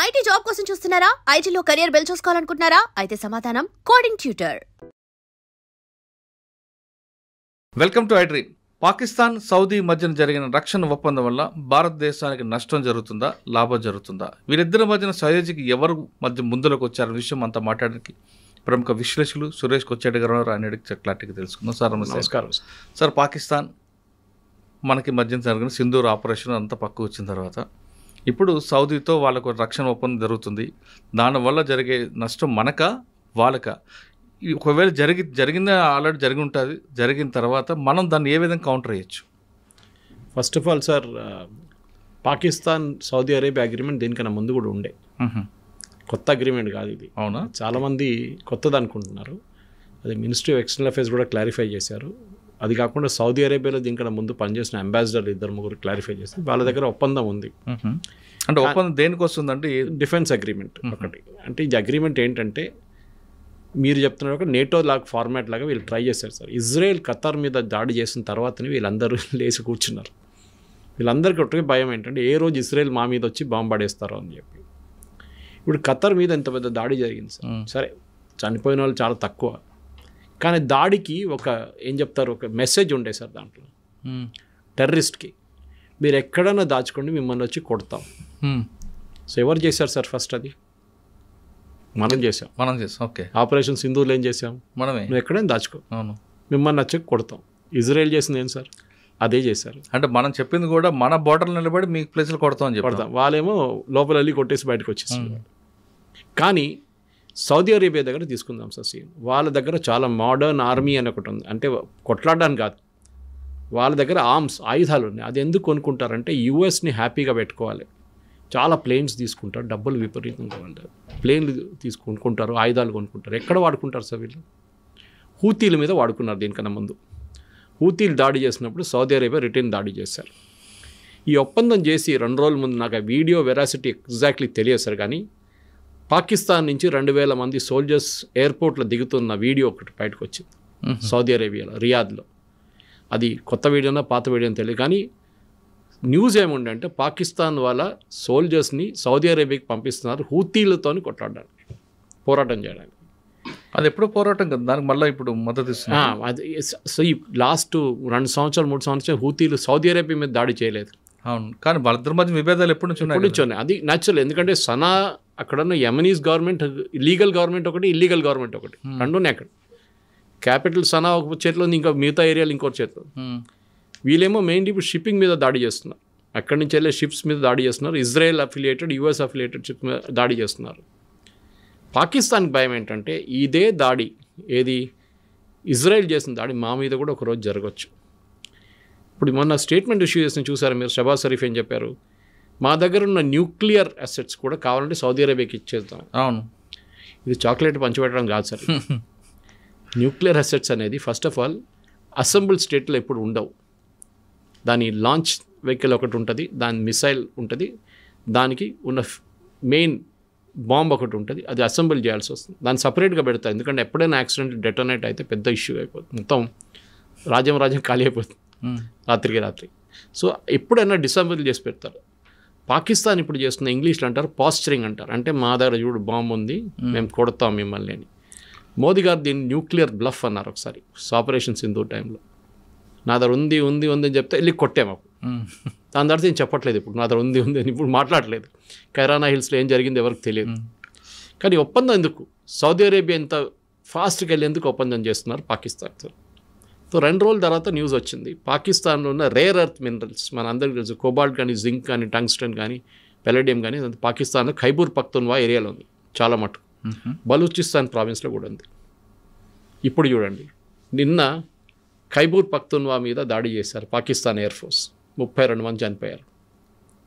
IT job కోసం చూస్తున్నారా? ఐటీలో కెరియర్ బిల్డ్ చేసుకోవాలనుకుంటున్నారా? అయితే సమాధానం coding tutor. Welcome to iDream. Pakistan Saudi మధ్యన జరిగిన రక్షణ ఒప్పందం వల్ల భారతదేశానికి నష్టం జరుగుతుందా, లాభం జరుగుతుందా? వీరిద్దరి మధ్యన సయోజికి ఎవరు మధ్య ముందులోకి వచ్చారన్న విషయం అంతా మాట్లాడడానికి ప్రముఖ విశ్లేషకులు సురేష్ కొచ్చేటి గారు ఆయన క్లారిటీగా తెలుసుకుందాం. సార్ నమస్కారం. సార్, పాకిస్తాన్ మనకి మధ్యన జరిగిన సింధూర్ ఆపరేషన్ అంతా పక్కకు వచ్చిన తర్వాత ఇప్పుడు సౌదీతో వాళ్ళకు రక్షణ ఒప్పందం జరుగుతుంది. దానివల్ల జరిగే నష్టం మనక వాళ్ళక? ఒకవేళ జరిగిందే ఆల్రెడీ జరిగి ఉంటుంది. జరిగిన తర్వాత మనం దాన్ని ఏ విధంగా కౌంటర్ చేయొచ్చు? First of all sir, Pakistan Saudi Arabia agreement దీనికన్నా ముందు కూడా ఉండే, కొత్త అగ్రిమెంట్ కాదు ఇది. అవునా? చాలామంది కొత్తది అనుకుంటున్నారు. అది మినిస్ట్రీ ఆఫ్ ఎక్స్టర్నల్ అఫేర్స్ కూడా క్లారిఫై చేశారు. అది కాకుండా సౌదీ అరేబియాలో దీనికన్నా ముందు పనిచేసిన అంబాసిడర్లు 2-3 క్లారిఫై చేసి వాళ్ళ దగ్గర ఒప్పందం ఉంది. అంటే ఒప్పందం దేనికి వస్తుందంటే డిఫెన్స్ అగ్రిమెంట్ ఒకటి. అంటే ఈ అగ్రిమెంట్ ఏంటంటే మీరు చెప్తున్నారు ఒక నేటో లాగా ఫార్మాట్ లాగా వీళ్ళు ట్రై చేశారు సార్. ఇజ్రాయెల్ ఖతార్ మీద దాడి చేసిన తర్వాతనే వీళ్ళందరూ లేచి కూర్చున్నారు. వీళ్ళందరికీ ఒకటే భయం ఏంటంటే ఏ రోజు ఇజ్రాయెల్ మా మీద వచ్చి బాంబు పడేస్తారో అని చెప్పి. ఇప్పుడు ఖతార్ మీద ఎంత పెద్ద దాడి జరిగింది సార్. సరే, చనిపోయిన వాళ్ళు చాలా తక్కువ, కానీ దాడికి ఒక మెసేజ్ ఉండే సార్ దాంట్లో. టెర్రరిస్ట్కి మీరు ఎక్కడైనా దాచుకోండి, మిమ్మల్ని వచ్చి కొడతాం. సో ఎవరు చేశారు సార్? ఫస్ట్ అది మనం చేసాం. ఓకే. ఆపరేషన్ సింధూర్లో ఏం చేసాం? మనమే. నువ్వు ఎక్కడైనా దాచుకో, అవును, మిమ్మల్ని వచ్చి కొడతాం. ఇజ్రాయెల్ చేసింది ఏం సార్? అదే చేశారు. అంటే మనం చెప్పింది కూడా మన బోర్డర్లో నిలబడి మీ ప్లేస్లో కొడతాం అని కొడతాం. వాళ్ళేమో లోపల వెళ్ళి కొట్టేసి బయటకు వచ్చేసారు. కానీ సౌదీ అరేబియా దగ్గర తీసుకుందాం సార్ సీన్. వాళ్ళ దగ్గర చాలా మోడర్న్ ఆర్మీ అని ఒకటి ఉంది. అంటే కొట్లాడడానికి కాదు, వాళ్ళ దగ్గర ఆయుధాలు ఉన్నాయి. అది ఎందుకు కొనుక్కుంటారంటే యూఎస్ని హ్యాపీగా పెట్టుకోవాలి. చాలా ప్లేన్స్ తీసుకుంటారు, డబ్బులు విపరీతంగా ఉంటారు. ప్లేన్లు తీసుకుంటారు, ఆయుధాలు కొనుక్కుంటారు. ఎక్కడ వాడుకుంటారు సార్ వీళ్ళు? హూతీల మీద వాడుకున్నారు దీనికన్నా ముందు. హూతీలు దాడి చేసినప్పుడు సౌదీ అరేబియా రిటర్న్ దాడి చేశారు. ఈ ఒప్పందం చేసి 2 రోజుల ముందు, నాకు ఆ వీడియో వెరాసిటీ ఎగ్జాక్ట్లీ తెలియదు సార్, కానీ పాకిస్తాన్ నుంచి 2000 మంది సోల్జర్స్ ఎయిర్పోర్ట్లో దిగుతున్న వీడియో ఒకటి బయటకు వచ్చింది సౌదీ అరేబియాలో, రియాద్లో. అది కొత్త వీడియోనా పాత వీడియో అని తెలియదు, కానీ న్యూస్ ఏముండే అంటే పాకిస్తాన్ వాళ్ళ సోల్జర్స్ని సౌదీ అరేబియాకి పంపిస్తున్నారు హూతీలతో కొట్లాడడానికి, పోరాటం చేయడానికి. అది ఎప్పుడో పోరాటం కదా, దానికి మళ్ళీ ఇప్పుడు మద్దతు ఇస్తున్నారు. అది సో ఈ లాస్ట్ 2 సంవత్సరాలు 3 సంవత్సరాలు హూతీలు సౌదీ అరేబియా మీద దాడి చేయలేదు. అవును, కానీ వాళ్ళిద్దరి మధ్య విభేదాలు ఎప్పటి నుంచి ఉన్నాయి? అది న్యాచురల్. ఎందుకంటే సనా అక్కడున్న యమనీస్ గవర్నమెంట్, లీగల్ గవర్నమెంట్ ఒకటి, ఇల్లీగల్ గవర్నమెంట్ ఒకటి, రెండునే అక్కడ. క్యాపిటల్ సనా ఒక చేతిలో ఉంది, ఇంకా మిగతా ఏరియాలు ఇంకోటి చేతిలో. వీళ్ళేమో మెయిన్లీ ఇప్పుడు షిప్పింగ్ మీద దాడి చేస్తున్నారు. అక్కడి నుంచి వెళ్ళే షిప్స్ మీద దాడి చేస్తున్నారు. Israel affiliated, US affiliated ship మీద దాడి చేస్తున్నారు. పాకిస్తాన్కి భయం ఏంటంటే ఇదే దాడి, ఏది ఇజ్రాయెల్ చేసిన దాడి మా మీద కూడా ఒకరోజు జరగవచ్చు. ఇప్పుడు మొన్న స్టేట్మెంట్ ఇష్యూ చేసిన చూసారు మీరు, షబాజ్ షరీఫ్ ఏం చెప్పారు? మా దగ్గర ఉన్న న్యూక్లియర్ అసెట్స్ కూడా కావాలంటే సౌదీ అరేబియాకి ఇచ్చేద్దాం. అవును, ఇది చాక్లెట్ పంచిపెట్టడం కాదు సార్. న్యూక్లియర్ అసెట్స్ అనేది ఫస్ట్ ఆఫ్ ఆల్ అసెంబుల్ స్టేట్లో ఎప్పుడు ఉండవు. దాని లాంచ్ వెహికల్ ఒకటి ఉంటుంది, దాని మిసైల్ ఉంటుంది, దానికి ఉన్న మెయిన్ బాంబ్ ఒకటి ఉంటుంది, అది అసెంబుల్ చేయాల్సి వస్తుంది. దాన్ని సపరేట్గా పెడతాయి, ఎందుకంటే ఎప్పుడైనా యాక్సిడెంట్ డెటోనేట్ అయితే పెద్ద ఇష్యూ అయిపోతుంది, మొత్తం రాజ్యం ఖాళీ అయిపోతుంది రాత్రికి రాత్రి. సో ఎప్పుడైనా డిసెంబుల్ చేసి పెడతారు. పాకిస్తాన్ ఇప్పుడు చేస్తున్న ఇంగ్లీష్లో అంటారు పాస్చరింగ్ అంటారు. అంటే మా దగ్గర చూడు బాంబు ఉంది, మేము కొడతాం మిమ్మల్ని అని. మోదీ గారు దీన్ని న్యూక్లియర్ బ్లఫ్ అన్నారు ఒకసారి ఆపరేషన్ సింధూర్ టైంలో. నా దగ్గర ఉంది అని చెప్తే వెళ్ళి కొట్టాము. దాని తర్వాత నేను చెప్పట్లేదు, ఇప్పుడు నా దగ్గర ఉంది అని ఇప్పుడు మాట్లాడలేదు. కైరానా హిల్స్లో ఏం జరిగింది ఎవరికి తెలియదు. కానీ ఒప్పందం ఎందుకు? సౌదీ అరేబియా ఎంత ఫాస్ట్గా వెళ్ళేందుకు ఒప్పందం చేస్తున్నారు పాకిస్తాన్తో. సో 2 రోజుల తర్వాత న్యూస్ వచ్చింది, పాకిస్తాన్లో ఉన్న రేర్ ఎర్త్ మినరల్స్, మన అందరికీ తెలుసు, కోబాల్ట్ కానీ, జింక్ కానీ, టంగ్స్టన్ కానీ, పెలడియం కానీ, పాకిస్తాన్లో ఖైబూర్ పఖ్తూన్వా ఏరియాలో ఉంది చాలా మటుకు. బలూచిస్తాన్ ప్రావిన్స్లో కూడా ఉంది. ఇప్పుడు చూడండి, నిన్న ఖైబూర్ పఖ్తూన్వా మీద దాడి చేశారు పాకిస్తాన్ ఎయిర్ ఫోర్స్, 32 మంది చనిపోయారు.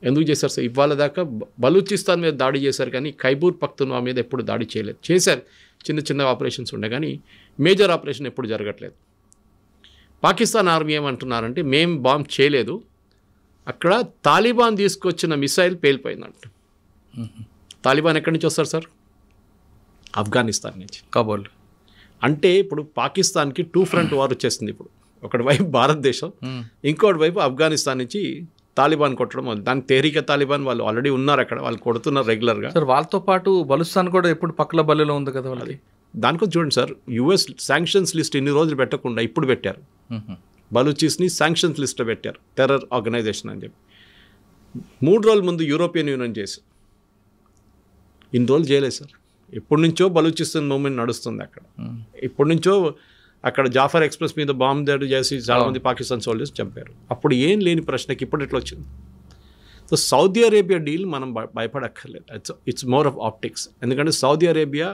ఎందుకు చేశారు సార్? ఇవాళ దాకా బలూచిస్తాన్ మీద దాడి చేశారు, కానీ ఖైబూర్ పఖ్తూన్వా మీద ఎప్పుడు దాడి చేయలేదు. చేశారు, చిన్న ఆపరేషన్స్ ఉండే, కానీ మేజర్ ఆపరేషన్ ఎప్పుడు జరగట్లేదు. పాకిస్తాన్ ఆర్మీ ఏమంటున్నారంటే మేము బాంబ్ చేయలేదు, అక్కడ తాలిబాన్ తీసుకొచ్చిన మిసైల్ పేలిపోయిందంట. తాలిబాన్ ఎక్కడి నుంచి వస్తారు సార్? ఆఫ్ఘనిస్తాన్ నుంచి, కాబూల్. అంటే ఇప్పుడు పాకిస్తాన్కి 2 ఫ్రంట్ వార్ వచ్చేస్తుంది. ఇప్పుడు ఒకటి వైపు భారతదేశం, ఇంకోటి వైపు ఆఫ్ఘనిస్తాన్ నుంచి తాలిబాన్ కొట్టడం దానికి తెహ్రీకే తాలిబాన్ వాళ్ళు ఆల్రెడీ ఉన్నారు అక్కడ, వాళ్ళు కొడుతున్నారు రెగ్యులర్గా. సార్ వాళ్ళతో పాటు బలుస్తాన్ కూడా ఎప్పుడు పక్కల బల్లిలో ఉంది కదా వాళ్ళది. దానికోసం చూడండి సార్, యుఎస్ శాంక్షన్స్ లిస్ట్ ఇన్ని రోజులు పెట్టకుండా ఇప్పుడు పెట్టారు. బలూచిస్ని శాంక్షన్స్ లిస్ట్లో పెట్టారు, టెర్రర్ ఆర్గనైజేషన్ అని చెప్పి. 3 రోజుల ముందు యూరోపియన్ యూనియన్ చేసి ఇన్ని రోజులు చేయలేదు సార్. ఎప్పటి నుంచో బలూచిస్తాన్ మూవ్మెంట్ నడుస్తుంది అక్కడ. ఎప్పటి నుంచో అక్కడ జాఫర్ ఎక్స్ప్రెస్ మీద బాంబు దాడి చేసి చాలామంది పాకిస్తాన్ సోల్జర్స్ చంపారు. అప్పుడు ఏం లేని ప్రశ్నకి ఇప్పుడు ఎట్లా వచ్చింది? సో సౌదీ అరేబియా డీల్ మనం భయపడక్కర్లేదు. It's more of optics. ఎందుకంటే సౌదీ అరేబియా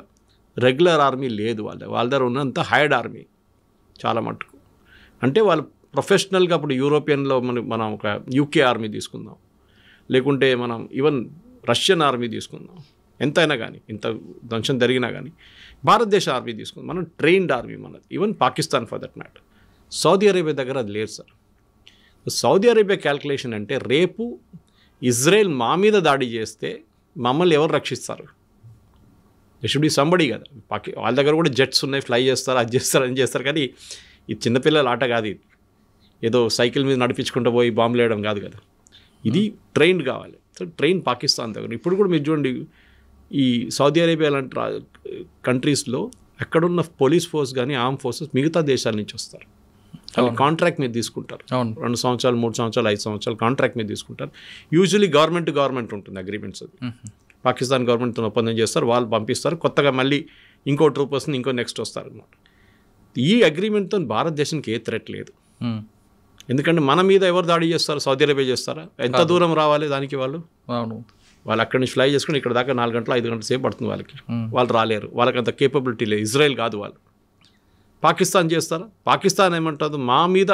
రెగ్యులర్ ఆర్మీ లేదు, వాళ్ళ దగ్గర ఉన్నంత హైర్డ్ ఆర్మీ చాలా మటుకు. అంటే వాళ్ళు ప్రొఫెషనల్గా అప్పుడు యూరోపియన్లో మనం ఒక యూకే ఆర్మీ తీసుకుందాం, లేకుంటే మనం ఈవెన్ రష్యన్ ఆర్మీ తీసుకుందాం, ఎంతైనా కానీ ఇంత ధ్వంసం జరిగినా కానీ భారతదేశ ఆర్మీ తీసుకుందాం, మనం ట్రైన్డ్ ఆర్మీ మనది. Even Pakistan for that matter. Saudi Arabia దగ్గర అది లేదు సార్. సౌదీ అరేబియా క్యాల్కులేషన్ అంటే రేపు ఇజ్రాయెల్ మా మీద దాడి చేస్తే మమ్మల్ని ఎవరు రక్షిస్తారు? దే షుడ్ బి సంబడి కదా. వాళ్ళ దగ్గర కూడా జెట్స్ ఉన్నాయి, ఫ్లై చేస్తారు, అది చేస్తారు, అని చేస్తారు. కానీ ఇది చిన్నపిల్లల ఆట కాదు, ఇది ఏదో సైకిల్ మీద నడిపించుకుంటూ పోయి బాంబులు వేయడం కాదు కదా. ఇది ట్రైన్డ్ కావాలి. సో ట్రైన్ పాకిస్తాన్ దగ్గర. ఇప్పుడు కూడా మీరు చూడండి, ఈ సౌదీ అరేబియా లాంటి కంట్రీస్లో ఎక్కడున్న పోలీస్ ఫోర్స్ కానీ ఆర్మ్ ఫోర్సెస్ మిగతా దేశాల నుంచి వస్తారు. కాంట్రాక్ట్ మీద తీసుకుంటారు. 2 సంవత్సరాలు, 3 సంవత్సరాలు, 5 సంవత్సరాలు కాంట్రాక్ట్ మీద తీసుకుంటారు. యూజువలీ గవర్నమెంట్ ఉంటుంది అగ్రిమెంట్స్. అది పాకిస్తాన్ గవర్నమెంట్తో ఒప్పందం చేస్తారు, వాళ్ళు పంపిస్తారు. కొత్తగా మళ్ళీ ఇంకో ట్రూపర్స్ని ఇంకో నెక్స్ట్ వస్తారు అన్నమాట. ఈ అగ్రిమెంట్తో భారతదేశానికి ఏ థ్రెట్ లేదు. ఎందుకంటే మన మీద ఎవరు దాడి చేస్తారు? సౌదీ అరేబియా చేస్తారా? ఎంత దూరం రావాలి దానికి? వాళ్ళు అక్కడి నుంచి ఫ్లై చేసుకుని ఇక్కడ దాకా 4 గంటలు 5 గంటల సేపు పడుతుంది వాళ్ళకి. వాళ్ళు రాలేరు, వాళ్ళకి అంత కేపబిలిటీ లేదు. ఇజ్రాయెల్ కాదు వాళ్ళు. పాకిస్తాన్ చేస్తారా? పాకిస్తాన్ ఏమంటుంది, మా మీద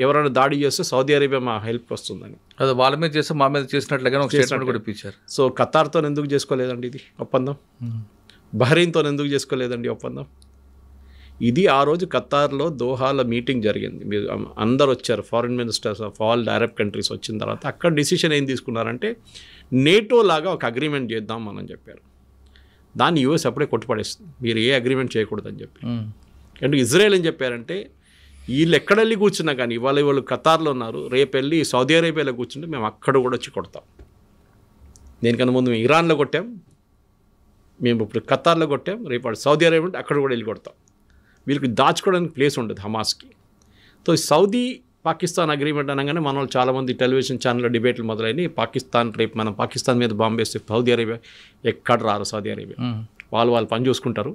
ఎవరైనా దాడి చేస్తే సౌదీ అరేబియా మా హెల్ప్కి వస్తుందని. అదే వాళ్ళ మీద చేస్తే మా మీద చేసినట్లుగానే ఒక స్టేట్మెంట్ కూడా ఇప్పించారు. సో ఖతార్తో ఎందుకు చేసుకోలేదండి ఇది ఒప్పందం? బహ్రెయిన్తో ఎందుకు చేసుకోలేదండి ఒప్పందం? ఇది ఆ రోజు ఖతార్లో దోహాలో మీటింగ్ జరిగింది. మీరు అందరు వచ్చారు, foreign ministers of all Arab countries వచ్చిన తర్వాత అక్కడ డిసిషన్ ఏం తీసుకున్నారంటే నేటో లాగా ఒక అగ్రిమెంట్ చేద్దాం మనం చెప్పారు. దాన్ని యూఎస్ అప్పుడే కొట్టుపడేస్తుంది, మీరు ఏ అగ్రిమెంట్ చేయకూడదని చెప్పి. అంటే ఇజ్రాయెల్ ఏం చెప్పారంటే వీళ్ళు ఎక్కడ వెళ్ళి కూర్చున్నా కానీ వాళ్ళు ఖతార్లో ఉన్నారు, రేపు వెళ్ళి సౌదీ అరేబియాలో కూర్చుంటే మేము అక్కడ కూడా వచ్చి కొడతాం. దేనికన్నా ముందు మేము ఇరాన్లో కొట్టాం, మేము ఇప్పుడు ఖతార్లో కొట్టాం, రేపు సౌదీ అరేబియా అక్కడ కూడా వెళ్ళి కొడతాం. వీళ్ళకి దాచుకోవడానికి ప్లేస్ ఉండదు హమాస్కి. సో సౌదీ పాకిస్తాన్ అగ్రిమెంట్ అనగానే మన వాళ్ళు చాలామంది టెలివిజన్ ఛానల్లో డిబేట్లు మొదలైనవి. పాకిస్తాన్ రేపు మనం పాకిస్తాన్ మీద బాంబు వేస్తే సౌదీ అరేబియా ఎక్కడ రారు. సౌదీ అరేబియా వాళ్ళు పని చూసుకుంటారు,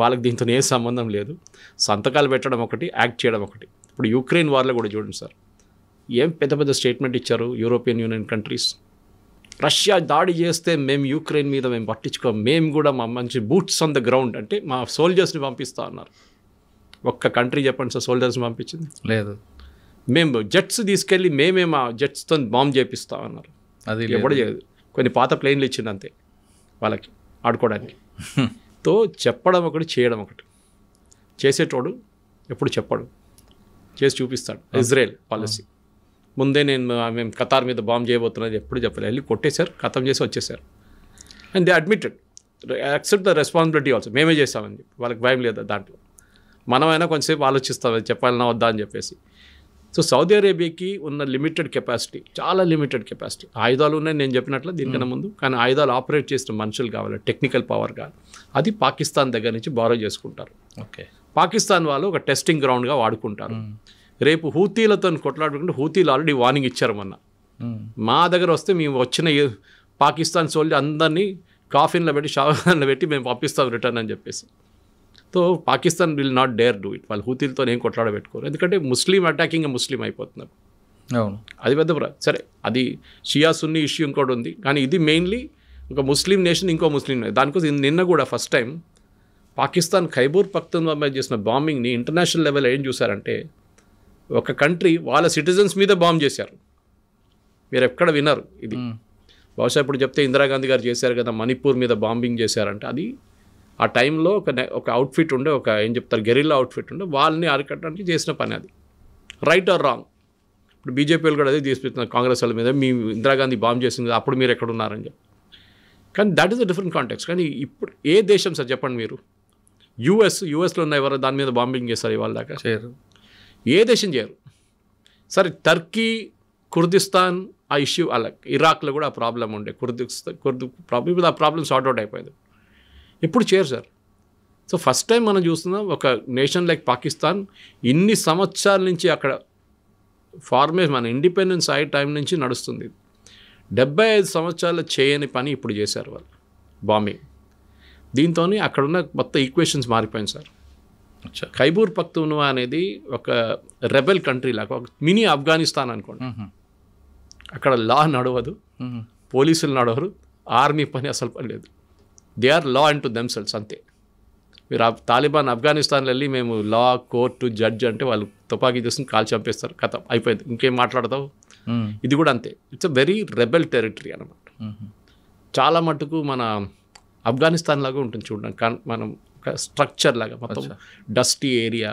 వాళ్ళకి దీంతో ఏ సంబంధం లేదు. సంతకాలు పెట్టడం ఒకటి, యాక్ట్ చేయడం ఒకటి. ఇప్పుడు యుక్రెయిన్ వార్లో కూడా చూడండి సార్, ఏం పెద్ద పెద్ద స్టేట్మెంట్ ఇచ్చారు యూరోపియన్ యూనియన్ కంట్రీస్. రష్యా దాడి చేస్తే మేము యుక్రెయిన్ మీద మేము పట్టించుకోం, మేము కూడా మా మంచి బూట్స్ ఆన్ ద గ్రౌండ్ అంటే మా సోల్జర్స్ని పంపిస్తా అన్నారు. ఒక్క కంట్రీ చెప్పండి సార్ సోల్జర్స్ని పంపించింది? లేదు. మేము జెట్స్ తీసుకెళ్ళి మేమే మా జెట్స్తో బాంబ్ చేపిస్తాం అన్నారు. అది ఎప్పుడు చేయదు. కొన్ని పాత ప్లేన్లు ఇచ్చింది అంతే వాళ్ళకి ఆడుకోవడానికి. తో చెప్పడం ఒకటి, చేయడం ఒకటి. చేసేటోడు ఎప్పుడు చెప్పడు, చేసి చూపిస్తాడు. ఇజ్రాయెల్ పాలసీ ముందే మేము ఖతార్ మీద బాంబ్ చేయబోతున్నది ఎప్పుడు చెప్పలేదు. వెళ్ళి కొట్టేశారు, ఖతం చేసి వచ్చేసారు. And they admitted, accept the responsibility also. మేమే చేస్తామని చెప్పి వాళ్ళకి భయం లేదు దాంట్లో. మనమైనా కొంచెంసేపు ఆలోచిస్తాం చెప్పాలన్నా వద్దా అని చెప్పేసి. సో సౌదీ అరేబియాకి ఉన్న లిమిటెడ్ కెపాసిటీ, చాలా లిమిటెడ్ కెపాసిటీ. ఆయుధాలు ఉన్నాయి నేను చెప్పినట్లు దీనికన్నా ముందు, కానీ ఆయుధాలు ఆపరేట్ చేసిన మనుషులు కావాలి, టెక్నికల్ పవర్ కావాలి. అది పాకిస్తాన్ దగ్గర నుంచి బారో చేసుకుంటారు. ఓకే, పాకిస్తాన్ వాళ్ళు ఒక టెస్టింగ్ గ్రౌండ్గా వాడుకుంటారు. రేపు హూతీలతో కొట్లాడుకుంటే హూతీలు ఆల్రెడీ వార్నింగ్ ఇచ్చారు మొన్న, మా దగ్గర వస్తే మేము వచ్చిన పాకిస్తాన్ సోల్జర్ అందరినీ కాఫిన్లో పెట్టి షావర్లో పెట్టి మేము పంపిస్తాం రిటర్న్ అని చెప్పేసి. So Pakistan will not dare do it. వాళ్ళు హూతీలతో ఏం కొట్లాడబెట్టుకోరు, ఎందుకంటే ముస్లిం అటాకింగ్ ముస్లిం అయిపోతున్నారు. అవును, అది పెద్ద సరే, అది షియా సున్నీ ఇష్యూ ఇంకోటి ఉంది, కానీ ఇది మెయిన్లీ ఒక ముస్లిం నేషన్ ఇంకో ముస్లిం నేషన్. దానికోసం నిన్న కూడా ఫస్ట్ టైం పాకిస్తాన్ ఖైబర్ పఖ్తూన్ఖ్వా మీద చేసిన బాంబింగ్ని ఇంటర్నేషనల్ లెవెల్ ఏం చూసారంటే ఒక కంట్రీ వాళ్ళ సిటిజన్స్ మీద బాంబ్ చేశారు. మీరు ఎక్కడ విన్నారు ఇది? బహుశా ఇప్పుడు చెప్తే ఇందిరాగాంధీ గారు చేశారు కదా, మణిపూర్ మీద బాంబింగ్ చేశారంటే అది ఆ టైంలో ఒక అవుట్ఫిట్ ఉండే, ఒక ఏం చెప్తారు గెరిల్లా అవుట్ఫిట్ ఉండే, వాళ్ళని అరికట్టడానికి చేసిన పని. అది రైట్ ఆర్ రాంగ్? ఇప్పుడు బీజేపీలు కూడా అదే తీసుకుంటున్నారు కాంగ్రెస్ వాళ్ళ మీద, మీ ఇందిరాగాంధీ బాంబ్ చేసింది అప్పుడు మీరు ఎక్కడ ఉన్నారని చెప్పి. కానీ that is a different context. కానీ ఇప్పుడు ఏ దేశం సార్ చెప్పండి మీరు? యూఎస్లో ఉన్న ఎవరు దాని మీద బాంబింగ్ చేస్తారు ఇవాళ దాకా? చేయరు. ఏ దేశం చేయరు. సరే టర్కీ, కుర్దిస్తాన్, ఆ ఇష్యూ అలా ఇరాక్లో కూడా ఆ ప్రాబ్లం ఉండే కుర్దు ప్రాబ్లం, ఇప్పుడు ఆ ప్రాబ్లం సార్ట్అవుట్ అయిపోయింది. ఎప్పుడు చేయరు సార్. సో ఫస్ట్ టైం మనం చూస్తున్నాం ఒక నేషన్ లైక్ పాకిస్తాన్ ఇన్ని సంవత్సరాల నుంచి అక్కడ ఫార్మేషన్ మన ఇండిపెండెన్స్ అయ్యే టైం నుంచి నడుస్తుంది. 75 సంవత్సరాలు చేయని పని ఇప్పుడు చేశారు వాళ్ళు, బాంబింగ్. దీంతో అక్కడున్న మొత్తం ఈక్వేషన్స్ మారిపోయింది సార్. ఖైబర్ పఖ్తూన్వా అనేది ఒక రెబెల్ కంట్రీ లాగా, ఒక మినీ ఆఫ్ఘనిస్తాన్ అనుకోండి. అక్కడ లా నడవదు, పోలీసులు నడవరు, ఆర్మీ పని అసలు పని లేదు. They are law unto themselves అంతే. మీరు తాలిబాన్ ఆఫ్ఘనిస్తాన్లో వెళ్ళి మేము లా, కోర్టు, జడ్జ్ అంటే వాళ్ళు తుపాకీ చేసుకుని కాల్ చంపేస్తారు, కథ అయిపోయింది, ఇంకేం మాట్లాడతావు. ఇది కూడా అంతే. It's a very rebel territory అనమాట. చాలా మటుకు మన ఆఫ్ఘనిస్తాన్ లాగా ఉంటుంది చూడండి, మనం ఒక స్ట్రక్చర్ లాగా మొత్తం డస్టీ ఏరియా,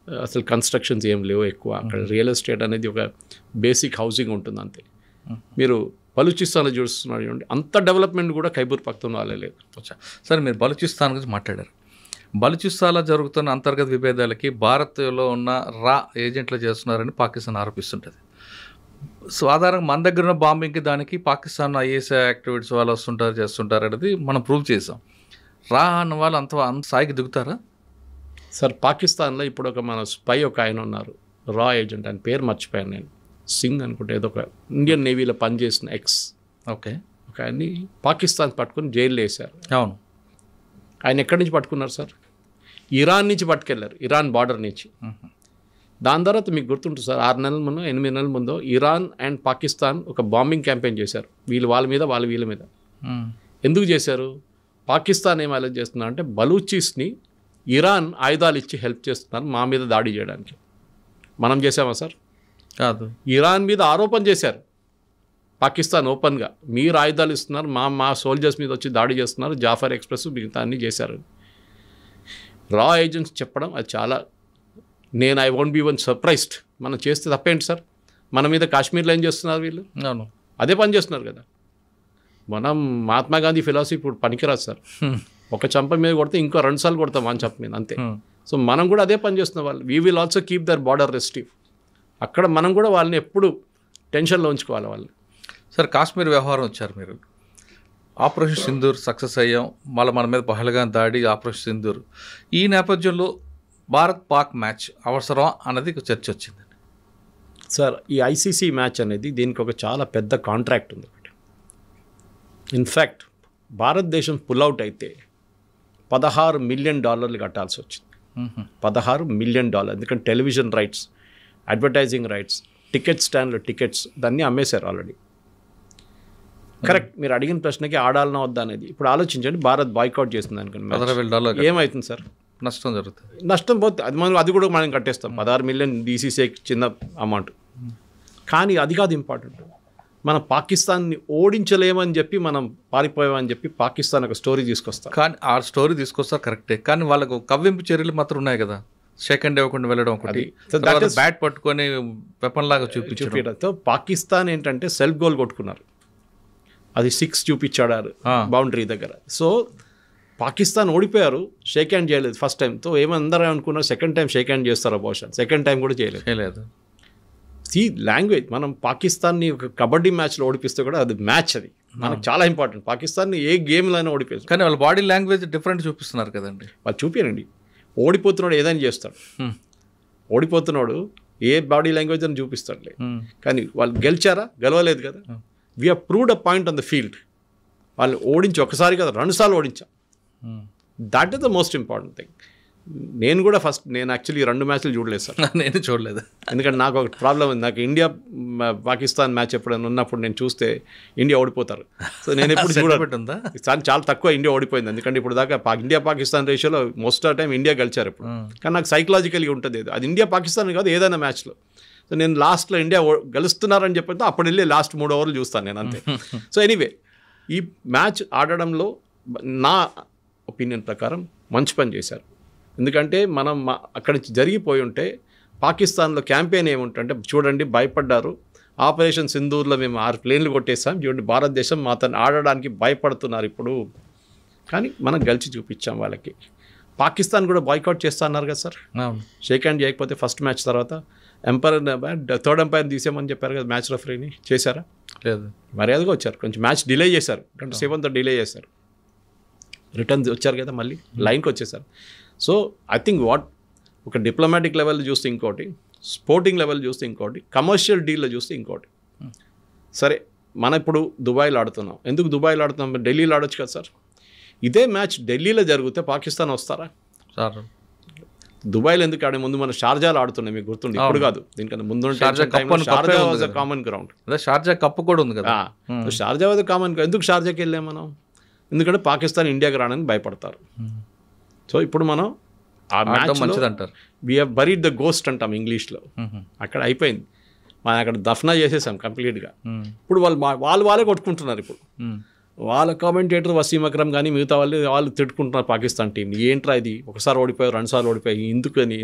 అసలు కన్స్ట్రక్షన్స్ ఏం లేవు ఎక్కువ. అక్కడ రియల్ ఎస్టేట్ అనేది ఒక బేసిక్ హౌసింగ్ ఉంటుంది అంతే. మీరు బలూచిస్తాన్లో చూస్తున్నారు చూడండి, అంత డెవలప్మెంట్ కూడా ఖైబర్ పఖ్తూన్వాలో లేదు. సరే, మీరు బలూచిస్తాన్ గురించి మాట్లాడారు. బలూచిస్తాన్లో జరుగుతున్న అంతర్గత విభేదాలకి భారత్లో ఉన్న రా ఏజెంట్లు చేస్తున్నారని పాకిస్తాన్ ఆరోపిస్తుంటుంది. సాధారణంగా మన దగ్గర ఉన్న బాంబింగ్కి దానికి పాకిస్తాన్ ఐఎస్ఐ యాక్టివిటీస్ వాళ్ళు వస్తుంటారు, చేస్తుంటారు అనేది మనం ప్రూవ్ చేసాం. రా అన్న వాళ్ళు అంత స్థాయికి దిగుతారా సార్? పాకిస్తాన్లో ఇప్పుడు ఒక మన స్పై ఒక ఆయన ఉన్నారు, రా ఏజెంట్, ఆయన పేరు మర్చిపోయాను నేను, సింగ్ అనుకుంటే, ఏదో ఒక ఇండియన్ నేవీలో పనిచేసిన ఓకే ఒక ఆయన్ని పాకిస్తాన్ పట్టుకుని జైల్లో వేశారు. అవును. ఆయన ఎక్కడి నుంచి పట్టుకున్నారు సార్? ఇరాన్ నుంచి పట్టుకెళ్ళారు, ఇరాన్ బార్డర్ నుంచి. దాని తర్వాత మీకు గుర్తుంటుంది సార్, 6 నెలల ముందు 8 నెలల ముందు ఇరాన్ అండ్ పాకిస్తాన్ ఒక బాంబింగ్ క్యాంపెయిన్ చేశారు, వీళ్ళు వాళ్ళ మీద, వాళ్ళు వీళ్ళ మీద. ఎందుకు చేశారు? పాకిస్తాన్ ఏం అలర్ట్ చేస్తున్నారు అంటే బలూచీస్ని ఇరాన్ ఆయుధాలు ఇచ్చి హెల్ప్ చేస్తున్నారు మా మీద దాడి చేయడానికి. మనం చేసామా సార్? కాదు. ఇరాన్ మీద ఆరోపణ చేశారు పాకిస్తాన్ ఓపెన్గా, మీరు ఆయుధాలు ఇస్తున్నారు, మా సోల్జర్స్ మీద వచ్చి దాడి చేస్తున్నారు, జాఫర్ ఎక్స్ప్రెస్ మిగతా అన్నీ చేశారు. రా ఏజెంట్స్ చెప్పడం అది చాలా, నేను I won't be one surprised. మనం చేస్తే తప్పేంటి సార్? మన మీద కాశ్మీర్లో ఏం చేస్తున్నారు వీళ్ళు? అవును, అదే పని చేస్తున్నారు కదా. మనం మహాత్మా గాంధీ ఫిలాసఫీ ఇప్పుడు పనికిరాదు సార్. ఒక చంప మీద కొడితే ఇంకో 2 సార్లు కొడతాం మన చంప మీద, అంతే. సో మనం కూడా అదే పని చేస్తున్నాం. వాళ్ళు we will also keep their border restrictive. అక్కడ మనం కూడా వాళ్ళని ఎప్పుడు టెన్షన్లో ఉంచుకోవాలి వాళ్ళు. సార్, కాశ్మీర్ వ్యవహారం వచ్చారు మీరు. ఆపరేషన్ సింధూర్ సక్సెస్ అయ్యాం, మళ్ళీ మన మీద పహల్గాం దాడి, ఆపరేషన్ సింధూర్. ఈ నేపథ్యంలో భారత్ పాక్ మ్యాచ్ అవసరం అన్నది చర్చ వచ్చింది సార్. ఈ ఐసీసీ మ్యాచ్ అనేది దీనికి ఒక చాలా పెద్ద కాంట్రాక్ట్ ఉంది. ఇన్ఫ్యాక్ట్ భారతదేశం పుల్అవుట్ అయితే $16 మిలియన్ కట్టాల్సి వచ్చింది. $16 మిలియన్. ఎందుకంటే television rights, advertising rights, ticket స్టాండ్లో టికెట్స్ దాన్ని అమ్మేశారు ఆల్రెడీ. కరెక్ట్, మీరు అడిగిన ప్రశ్నకి ఆడాలన్నా వద్దా అనేది ఇప్పుడు ఆలోచించండి. భారత్ బాయ్కాట్ చేస్తుంది అనుకోండి, $16 ఏమవుతుంది సార్? నష్టం జరుగుతుంది. నష్టం పోతే అది కూడా మనం కట్టేస్తాం. 16 మిలియన్ డీసీసీకి చిన్న అమౌంట్. కానీ అది కాదు ఇంపార్టెంట్. మనం పాకిస్తాన్ని ఓడించలేమని చెప్పి మనం పారిపోయామని చెప్పి పాకిస్తాన్ ఒక స్టోరీ తీసుకొస్తాం. కానీ ఆ స్టోరీ తీసుకొస్తారు కరెక్టే, కానీ వాళ్ళకు కవ్వింపు చర్యలు మాత్రం ఉన్నాయి కదా. సెకండ్ ఇవ్వకుండా వెళ్ళడం ఒకటి, బ్యాట్ పట్టుకొని వెపన్ లాగా చూపించడంతో పాకిస్తాన్ ఏంటంటే సెల్ఫ్ గోల్ కొట్టుకున్నారు. అది 6 చూపించాడు బౌండరీ దగ్గర. సో పాకిస్తాన్ ఓడిపోయారు, షేక్ హ్యాండ్ చేయలేదు ఫస్ట్ టైం. తో ఏమందరూ అనుకున్నారు సెకండ్ టైం షేక్ హ్యాండ్ చేస్తారో బహుశా, సెకండ్ టైం కూడా చేయలేదు. సి లాంగ్వేజ్, మనం పాకిస్తాన్ని ఒక కబడ్డీ మ్యాచ్లో ఓడిపిస్తే కూడా అది మ్యాచ్, అది మనకు చాలా ఇంపార్టెంట్. పాకిస్తాన్ని ఏ గేమ్లో అయినా ఓడిపోయారు, కానీ వాళ్ళ బాడీ లాంగ్వేజ్ డిఫరెంట్ చూపిస్తున్నారు కదండి. వాళ్ళు చూపించండి, ఓడిపోతున్నాడు ఏదైనా చేస్తాడు, ఓడిపోతున్నాడు ఏ బాడీ లాంగ్వేజ్ అని చూపిస్తాడులే. కానీ వాళ్ళు గెలిచారా? గెలవలేదు కదా. We have proved a point on the field. వాళ్ళు ఓడించి ఒకసారి కదా 2 సార్లు ఓడించాం. That is the most important thing. నేను కూడా నేను యాక్చువల్లీ 2 మ్యాచ్లు చూడలేదు సార్. నేను చూడలేదు, ఎందుకంటే నాకు ఒక ప్రాబ్లం ఉంది. నాకు ఇండియా పాకిస్తాన్ మ్యాచ్ ఎప్పుడైనా ఉన్నప్పుడు నేను చూస్తే ఇండియా ఓడిపోతారు. సో నేను ఎప్పుడు చూడబెట్టుందా, చాలా తక్కువ ఇండియా ఓడిపోయింది. ఎందుకంటే ఇప్పుడు దాకా ఇండియా పాకిస్తాన్ రేషియోలో మోస్ట్ ఆఫ్ టైం ఇండియా గెలిచారు ఇప్పుడు. కానీ నాకు సైకలాజికల్గా ఉంటుంది అది ఇండియా పాకిస్తాన్ కాదు, ఏదైనా మ్యాచ్లో. సో నేను లాస్ట్లో ఇండియా గెలుస్తున్నారని చెప్పితే అప్పుడు వెళ్ళి లాస్ట్ 3 ఓవర్లు చూస్తాను నేను, అంతే. సో ఎనీవే, ఈ మ్యాచ్ ఆడడంలో నా ఒపీనియన్ ప్రకారం మంచి పని చేశారు. ఎందుకంటే మనం అక్కడి నుంచి జరిగిపోయి ఉంటే పాకిస్తాన్లో క్యాంపెయిన్ ఏముంటుంటే, చూడండి భయపడ్డారు, ఆపరేషన్ సింధూర్లో మేము 6 ప్లేన్లు కొట్టేసాం, చూడండి భారతదేశం మాతో ఆడడానికి భయపడుతున్నారు ఇప్పుడు. కానీ మనం గెలిచి చూపించాం వాళ్ళకి. పాకిస్తాన్ కూడా బాయ్కాట్ చేస్తా అన్నారు కదా సార్, షేక్ హ్యాండ్ చేయకపోతే ఫస్ట్ మ్యాచ్ తర్వాత. థర్డ్ ఎంపైర్ తీసేమని చెప్పారు కదా మ్యాచ్ రెఫరీని, చేశారా? లేదు. మర్యాదగా వచ్చారు. కొంచెం మ్యాచ్ డిలే చేశారు, గంట సేపు అంతా డిలే చేశారు. రిటర్న్ వచ్చారు కదా, మళ్ళీ లైన్కి వచ్చేసారు. సో ఐ థింక్ ఒక డిప్లొమాటిక్ లెవెల్ చూస్తే ఇంకోటి, స్పోర్టింగ్ లెవెల్ చూస్తే ఇంకోటి, కమర్షియల్ డీల్లో చూస్తే ఇంకోటి. సరే, మనం ఇప్పుడు దుబాయ్లో ఆడుతున్నాం. ఎందుకు దుబాయ్లో ఆడుతున్నాం? ఢిల్లీలో ఆడొచ్చు కదా సార్. ఇదే మ్యాచ్ ఢిల్లీలో జరిగితే పాకిస్తాన్ వస్తారా సార్? దుబాయ్లో ఎందుకు ఆడే ముందు మనం షార్జాలో ఆడుతున్నాం, మీకు గుర్తుండి. ఇప్పుడు కాదు, దీనికన్నా ముందు Sharjah was a common ground. Sharjah cup కూడా ఉంది కదా. Sharjah was common. ఎందుకు షార్జాకి వెళ్ళాం మనం? ఎందుకంటే పాకిస్తాన్ ఇండియాకి రావడానికి భయపడతారు. సో ఇప్పుడు మనం ఆ మ్యాచ్ మంచిది అంటారు. We have buried the ghost అంటాం ఇంగ్లీష్లో. అక్కడ అయిపోయింది, మనం అక్కడ దఫనా చేసేసాం కంప్లీట్గా. ఇప్పుడు వాళ్ళే కొట్టుకుంటున్నారు. ఇప్పుడు వాళ్ళ కామెంటేటర్ వసీం అక్రమ్ కానీ మిగతా వాళ్ళు తిట్టుకుంటున్నారు పాకిస్తాన్ టీం. ఏంట్రా ఇది, ఒకసారి ఓడిపోయారు, 2 సార్లు ఓడిపోయి,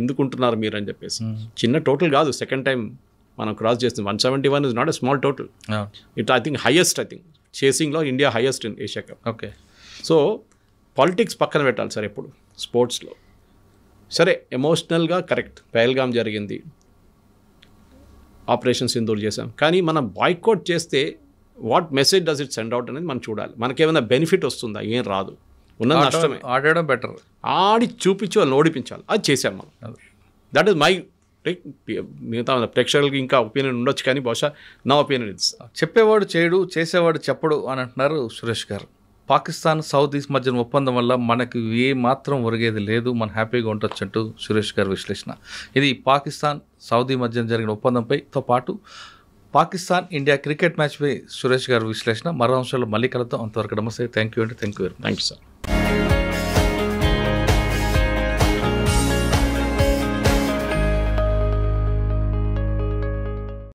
ఎందుకుంటున్నారు మీరు అని చెప్పేసి. చిన్న టోటల్ కాదు, సెకండ్ టైం మనం క్రాస్ చేస్తుంది. 171 is not a small total. I think highest, చేసింగ్లో India highest in Asia Cup. Okay. So politics పక్కన పెట్టాలి సార్ ఎప్పుడు స్పోర్ట్స్లో. సరే, ఎమోషనల్గా కరెక్ట్, పహల్గామ్ జరిగింది, ఆపరేషన్ సింధూర్ చేసాం, కానీ మనం బాయ్కాట్ చేస్తే what message does it send out అనేది మనం చూడాలి. మనకేమైనా బెనిఫిట్ వస్తుందా? ఏం రాదు, ఉన్నది నష్టమే. ఆడడం బెటర్, ఆడి చూపించి వాళ్ళని ఓడిపించాలి. అది చేసాం మనం. దట్ ఈస్ మై, మిగతా ప్రేక్షకులకి ఇంకా ఒపీనియన్ ఉండొచ్చు, కానీ బహుశా నా ఒపీనియన్ ఇట్స్. చెప్పేవాడు చేయడు, చేసేవాడు చెప్పడు అని అంటున్నారు సురేష్ గారు. పాకిస్తాన్ సౌదీస్ మధ్యన ఒప్పందం వల్ల మనకు ఏ మాత్రం ఒరిగేది లేదు, మనం హ్యాపీగా ఉండొచ్చు అంటూ సురేష్ గారి విశ్లేషణ. ఇది పాకిస్తాన్ సౌదీ మధ్యన జరిగిన ఒప్పందంపైతో పాటు పాకిస్తాన్ ఇండియా క్రికెట్ మ్యాచ్పై సురేష్ గారి విశ్లేషణ. మరో అంశాల్లో మళ్ళీ కలుద్దాం. అంతవరకు నమస్తే. థ్యాంక్ యూ అండి. Thank you very much. Thank you sir.